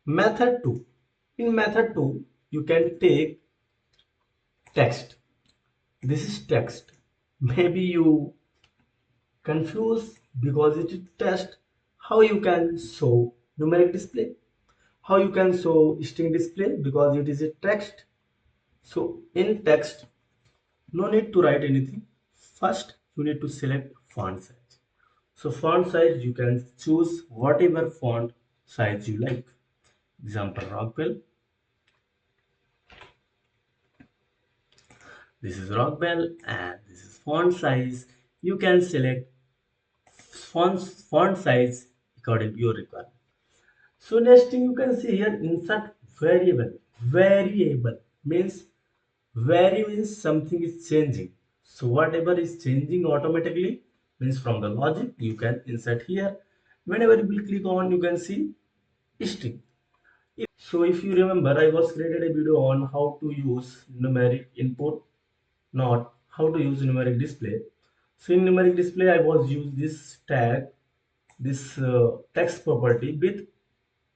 Method 2. In method 2, you can take text. This is text. Maybe you confused because it is text. How you can show numeric display? How you can show string display because it is a text? So in text, no need to write anything. First, you need to select font size. So font size, you can choose whatever font size you like. Example, Rockwell. This is Rockwell and this is font size. You can select font size according to your requirement. So next thing you can see here, insert variable. Variable means vary means something is changing. So whatever is changing automatically means from the logic you can insert here. Whenever you will click on, you can see string. So if you remember, I was created a video on how to use numeric input, not how to use numeric display. So in numeric display, I was use this tag, this text property with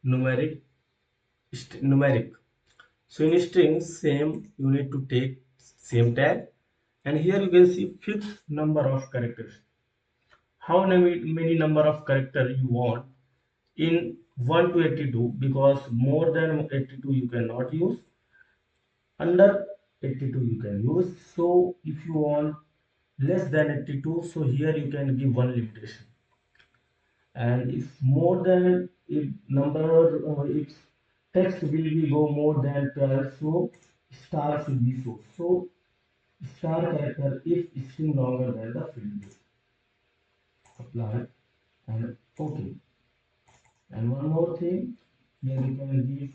numeric numeric. So in strings, same you need to take same tag, and here you can see fixed number of characters. How many number of character you want in 1 to 82, because more than 82 you cannot use, under 82 you can use. So if you want less than 82, so here you can give one limitation, and if more than if number if text will be go more than 12, so star should be shown. So star character if string longer than the field. Apply and okay. And one more thing, here you can give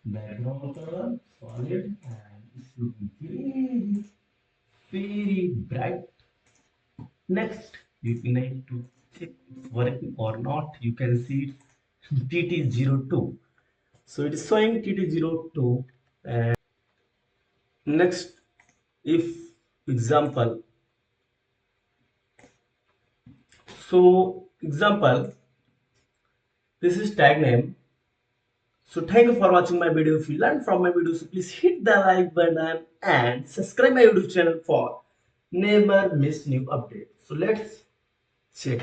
background color solid and it should be very bright. Next, you need to check it's working or not. You can see TT02. So it is showing TT02. And next, if example, so example, this is tag name. So thank you for watching my video. If you learned from my video, so please hit the like button and subscribe my YouTube channel for never miss new update. So let's check.